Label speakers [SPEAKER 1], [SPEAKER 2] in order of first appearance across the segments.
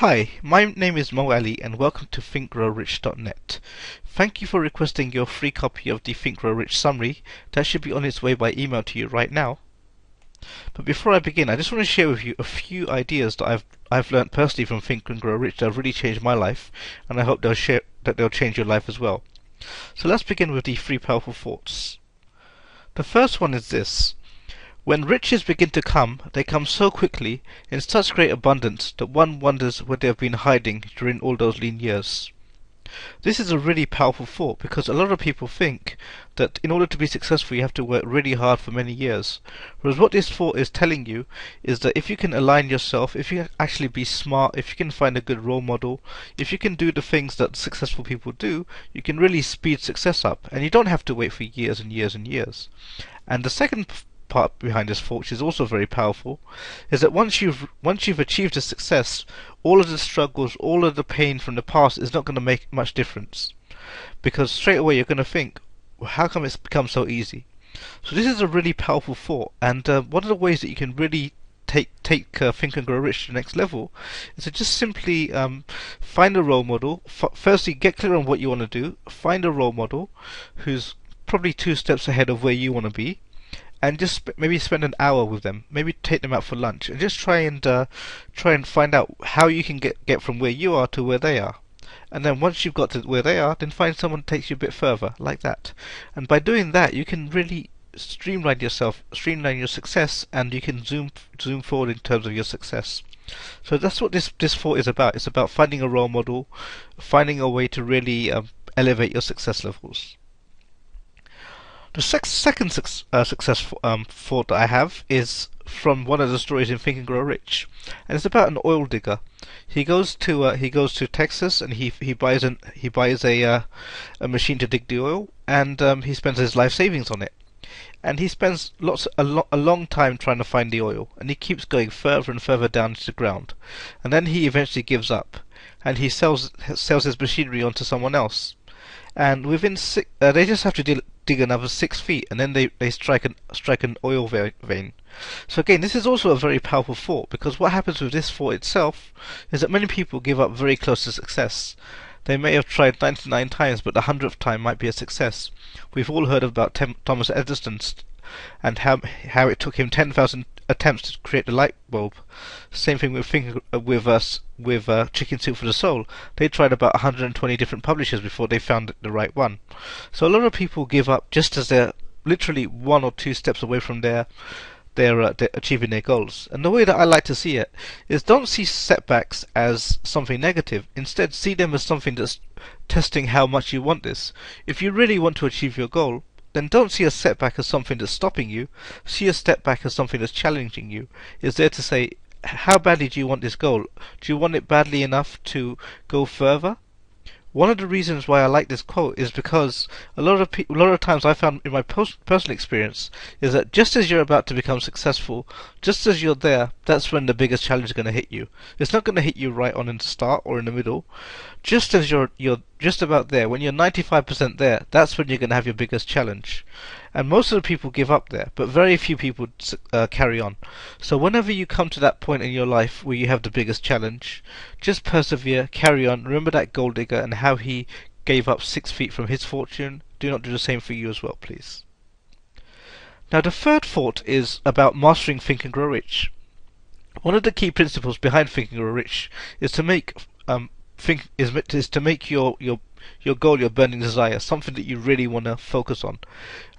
[SPEAKER 1] Hi, my name is Mo Ali and welcome to ThinkGrowRich.net. Thank you for requesting your free copy of the Think Grow Rich summary. That should be on its way by email to you right now. But before I begin, I just want to share with you a few ideas that I've learned personally from Think and Grow Rich that have really changed my life, and I hope they'll change your life as well. So let's begin with the three powerful thoughts. The first one is this. When riches begin to come, they come so quickly, in such great abundance, that one wonders where they have been hiding during all those lean years. This is a really powerful thought because a lot of people think that in order to be successful you have to work really hard for many years. Whereas what this thought is telling you is that if you can align yourself, if you can actually be smart, if you can find a good role model, if you can do the things that successful people do, you can really speed success up, and you don't have to wait for years and years and years. And the second part behind this thought, which is also very powerful, is that once you've achieved a success, all of the struggles, all of the pain from the past is not going to make much difference, because straight away you're going to think, well, how come it's become so easy? So this is a really powerful thought, and one of the ways that you can really take Think and Grow Rich to the next level is to just simply find a role model. Firstly, get clear on what you want to do. Find a role model who's probably 2 steps ahead of where you want to be, and just maybe spend an hour with them. Maybe take them out for lunch and just try and find out how you can get from where you are to where they are. And then once you've got to where they are, then find someone who takes you a bit further, like that. And by doing that, you can really streamline yourself, streamline your success, and you can zoom forward in terms of your success. So that's what this thought is about. It's about finding a role model, finding a way to really elevate your success levels. The second success thought that I have is from one of the stories in Think and Grow Rich, and it's about an oil digger. He goes to Texas and he buys a machine to dig the oil, and he spends his life savings on it. And he spends a long time trying to find the oil, and he keeps going further and further down into the ground, and then he eventually gives up, and he sells his machinery onto someone else. And within they just have to dig another 6 feet, and then they strike an oil vein. So again, this is also a very powerful thought, because what happens with this thought itself is that many people give up very close to success. They may have tried 99 times, but the 100th time might be a success. We've all heard about Thomas Edison and how it took him 10,000 attempts to create the light bulb. Same thing with Chicken Soup for the Soul. They tried about 120 different publishers before they found the right one. So a lot of people give up just as they're literally 1 or 2 steps away from their achieving their goals. And the way that I like to see it is, don't see setbacks as something negative. Instead, see them as something that's testing how much you want this. If you really want to achieve your goal, then don't see a setback as something that's stopping you. See a setback as something that's challenging you. It's there to say, how badly do you want this goal? Do you want it badly enough to go further? One of the reasons why I like this quote is because a lot of times I found in my personal experience is that just as you're about to become successful, just as you're there, that's when the biggest challenge is going to hit you. It's not going to hit you right on in the start or in the middle. Just as you're just about there, when you're 95% there, that's when you're going to have your biggest challenge. And most of the people give up there, but very few people carry on. So whenever you come to that point in your life where you have the biggest challenge, just persevere, carry on. Remember that gold digger and how he gave up 6 feet from his fortune. Do not do the same for you as well, please. Now the third thought is about mastering Think and Grow Rich. One of the key principles behind Think and Grow Rich is to make your goal, your burning desire, something that you really want to focus on.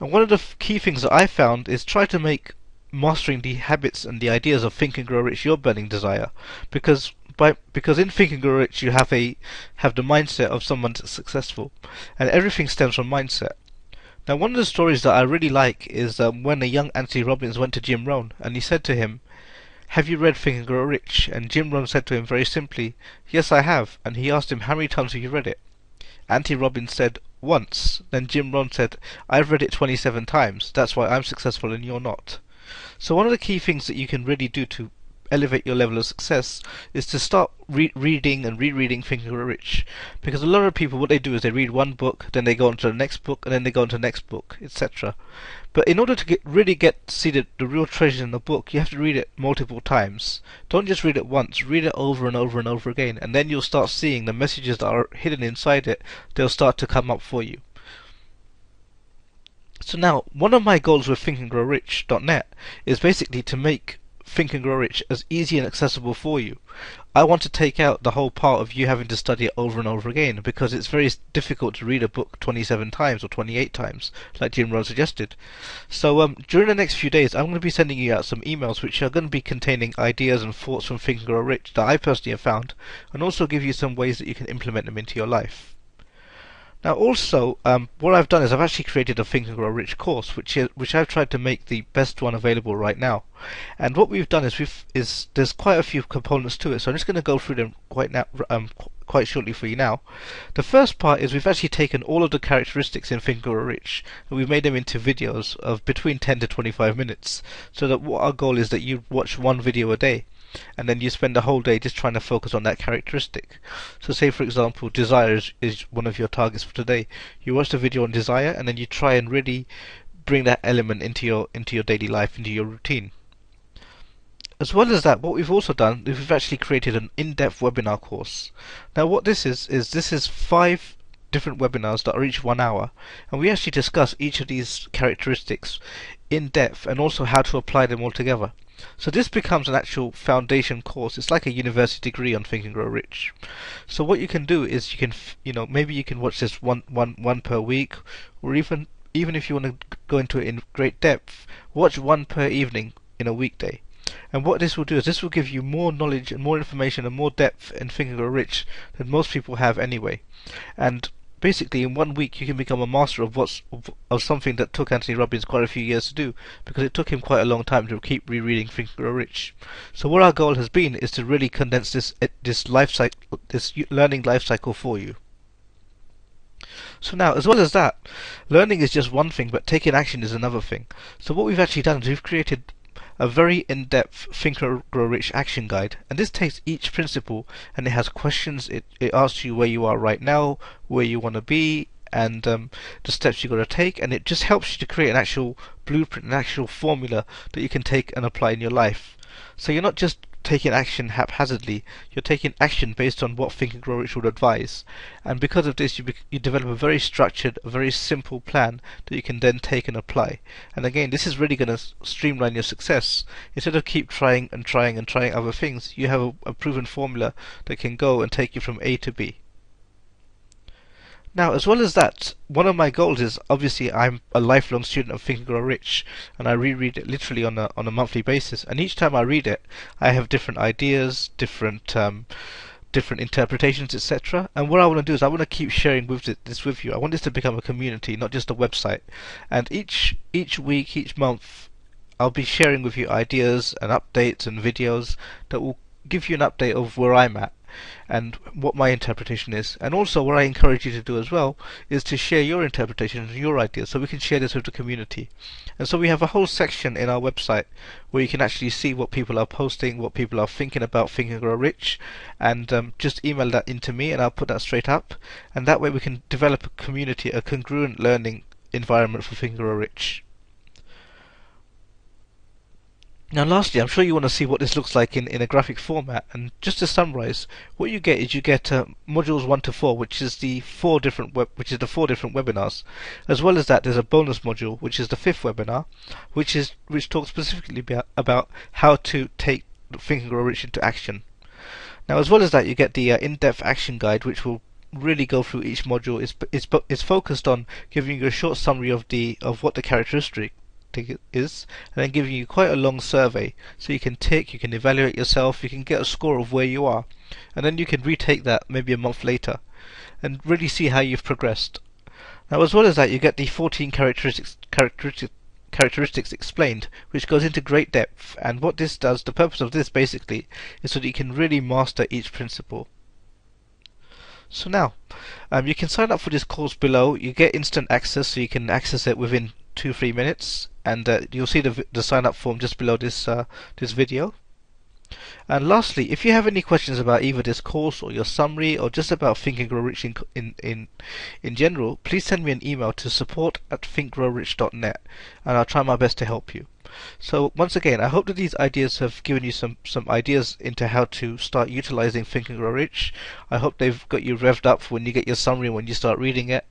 [SPEAKER 1] And one of the key things that I found is try to make mastering the habits and the ideas of Think and Grow Rich your burning desire, because in Think and Grow Rich you have the mindset of someone that's successful, and everything stems from mindset. Now, one of the stories that I really like is when a young Anthony Robbins went to Jim Rohn and he said to him, "Have you read Think and Grow Rich?" And Jim Rohn said to him very simply, "Yes, I have." And he asked him, "How many times have you read it?" Anthony Robbins said, "Once." Then Jim Rohn said, "I've read it 27 times. That's why I'm successful and you're not." So one of the key things that you can really do to elevate your level of success is to start reading and rereading Think and Grow Rich. Because a lot of people, what they do is they read one book, then they go on to the next book, and then they go on to the next book, etc. But in order to really get to see the real treasure in the book, you have to read it multiple times. Don't just read it once, read it over and over and over again, and then you'll start seeing the messages that are hidden inside it. They'll start to come up for you. So now, one of my goals with ThinkGrowRich.net is basically to make Think and Grow Rich as easy and accessible for you. I want to take out the whole part of you having to study it over and over again, because it's very difficult to read a book 27 times or 28 times, like Jim Rohn suggested. So during the next few days, I'm going to be sending you out some emails which are going to be containing ideas and thoughts from Think and Grow Rich that I personally have found, and also give you some ways that you can implement them into your life. Now also, what I've done is I've actually created a Think and Grow Rich course, which I've tried to make the best one available right now. And what we've done is there's quite a few components to it, so I'm just going to go through them quite shortly for you now. The first part is we've actually taken all of the characteristics in Think and Grow Rich and we've made them into videos of between 10 to 25 minutes, so that what our goal is that you watch one video a day, and then you spend the whole day just trying to focus on that characteristic. So say for example, desire is one of your targets for today. You watch the video on desire, and then you try and really bring that element into your daily life, into your routine. As well as that, what we've also done is we've actually created an in-depth webinar course. Now what this is 5 different webinars that are each 1 hour, and we actually discuss each of these characteristics in depth and also how to apply them all together. So this becomes an actual foundation course. It's like a university degree on Think and Grow Rich. So what you can do is you can, maybe you can watch this one per week, or even if you want to go into it in great depth, watch one per evening in a weekday. And what this will do is this will give you more knowledge and more information and more depth in Think and Grow Rich than most people have anyway. And basically, in 1 week, you can become a master of something that took Anthony Robbins quite a few years to do, because it took him quite a long time to keep rereading Think and Grow Rich. So what our goal has been is to really condense this learning life cycle for you. So now, as well as that, learning is just one thing, but taking action is another thing. So what we've actually done is we've created a very in-depth Think and Grow Rich action guide, and this takes each principle and it has questions. It asks you where you are right now, where you want to be, and the steps you've got to take, and it just helps you to create an actual blueprint, an actual formula that you can take and apply in your life. So you're not just taking action haphazardly, you're taking action based on what Think and Grow Rich would advise, and because of this you develop a very structured, a very simple plan that you can then take and apply. And again, this is really going to streamline your success. Instead of keep trying and trying and trying other things, you have a proven formula that can go and take you from A to B. Now, as well as that, one of my goals is, obviously, I'm a lifelong student of Think and Grow Rich, and I reread it literally on a monthly basis. And each time I read it, I have different ideas, different interpretations, etc. And what I want to do is I want to keep sharing this with you. I want this to become a community, not just a website. And each week, each month, I'll be sharing with you ideas and updates and videos that will give you an update of where I'm at and what my interpretation is. And also what I encourage you to do as well is to share your interpretations and your ideas, so we can share this with the community. And so we have a whole section in our website where you can actually see what people are posting, what people are thinking about Think and Grow Rich, and just email that into me and I'll put that straight up, and that way we can develop a community, a congruent learning environment for Think and Grow Rich. Now lastly, I'm sure you want to see what this looks like in a graphic format, and just to summarize, what you get is you get modules 1 to 4, which is the 4 different webinars. As well as that, there's a bonus module, which is the 5th webinar, which talks specifically about how to take Think and Grow Rich into action. Now, as well as that, you get the in-depth action guide, which will really go through each module. It's focused on giving you a short summary of what the characteristic is, and then giving you quite a long survey, so you can evaluate yourself, you can get a score of where you are, and then you can retake that maybe a month later and really see how you've progressed. Now, as well as that, you get the 14 characteristics explained, which goes into great depth. And what this does, the purpose of this basically, is so that you can really master each principle. So now, you can sign up for this course below. You get instant access, so you can access it within 2-3 minutes, and you'll see the sign up form just below this video. And lastly, if you have any questions about either this course or your summary or just about Think and Grow Rich in general, please send me an email to support@thinkgrowrich.net and I'll try my best to help you. So once again, I hope that these ideas have given you some ideas into how to start utilizing Think and Grow Rich. I hope they've got you revved up for when you get your summary and when you start reading it.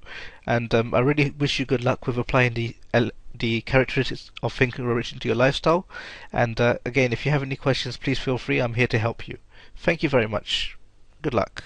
[SPEAKER 1] And I really wish you good luck with applying the characteristics of Think and Grow Rich into your lifestyle. And again, if you have any questions, please feel free. I'm here to help you. Thank you very much. Good luck.